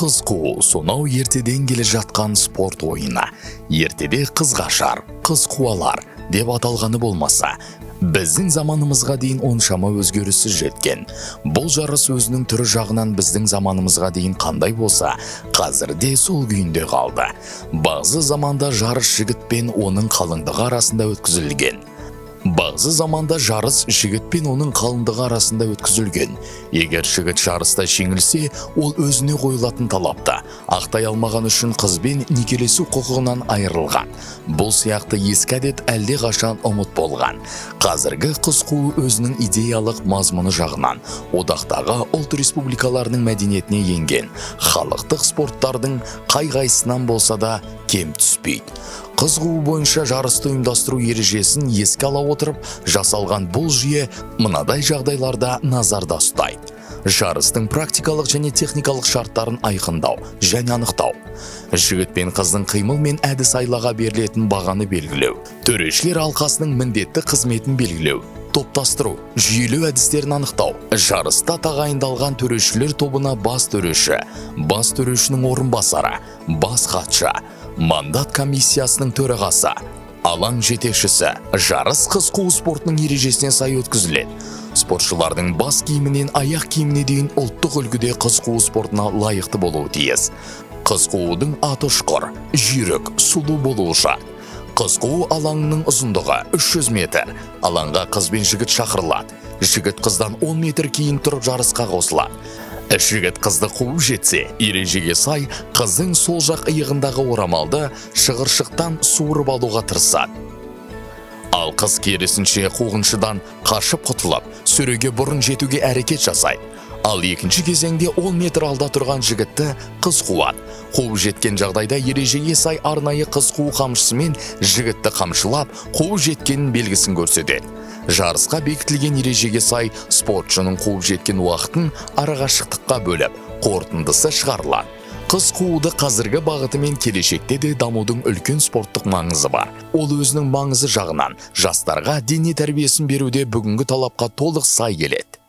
Қыз қуу сонау ертеден келе жатқан спорт ойыны. Ертеде қыз қашар, қыз қуалар деп аталғаны болмаса, біздің заманымызға дейін оншама өзгеріссіз жеткен. Бұл жарыс өзінің түрі жағынан біздің заманымызға дейін қандай болса, қазірде сол күйінде қалды. Бағзы заманда жарыс жігіт пен оның қалыңдығы арасында өткізілген. Егер жігіт жарыста жеңілсе, ол өзіне қойылатын талапты ақтай алмаған үшін қызбен некелесу құқығынан айырылған. Бұл сияқты ескі әдет әлде қашан ұмыт болған. Қазіргі қыз қуу өзінің идеялық мазмұны жағынан одақтағы ұлт республикаларының мәдениетіне енген халықтық спорттардың қай-қайсынан болса да кем түспейді. Қыз қуу бойынша жарысты ұйымдастыру ережесін еске ала отырып, жасалған бұл жүйе мынадай жағдайларда назарда ұстайды. Жарыстың практикалық және техникалық шарттарын айқындау және анықтау. Жігіт пен қыздың қимыл мен әдіс айлаға берілетін бағаны белгілеу. Төрешілер алқасының міндетті қызметін белгілеу. Топтастыру, жүйелеу әдістерін анықтау. Жарыста тағайындалған төрешілер тобына бас төреші, бас төрешінің орынбасары, бас хатшы, мандат комиссиясының төрағасы, алаң жетекшісі. Жарыс қыз қуу спортының ережесіне сай өткізіледі. Спортшылардың бас киімінен аяқ киіміне дейін ұлттық үлгіде қыз қуу спортына лайықты болуы тиіс. Қыз қуудың аты ұшқыр, жүйрік, сұлу болуы шарт. Қыз қуу алаңының ұзындығы 300 метр. Алаңға қыз бен жігіт шақырылады. Жігіт қыздан 10 метр кейін тұрып жарысқа қосылады. Жігіт қызды қуып жетсе, ережеге сай қыздың сол жақ иығындағы орамалды шығыршықтан суырып алуға тырысады. Ал қыз керісінше қуғыншыдан қашып құтылып, сөреге бұрын жетуге әрекет жасайды. Ал екінші кезеңде 10 метр алда тұрған жігітті қыз қуады. Қуып жеткен жағдайда ережеге сай арнайы қыз қуу қамшысымен жігітті қамшылап, қуып жеткенін белгісін көрсетеді. Жарысқа бекітілген ережеге сай спортшының қуып жеткен уақытын арақашықтыққа бөліп, қорытындысы шығарылады. Қыз қууды қазіргі бағыты мен келешекте де дамудың үлкен спорттық маңызы бар. Ол өзінің маңызы жағынан жастарға дене тәрбиесін беруде бүгінгі талапқа толық сай келеді.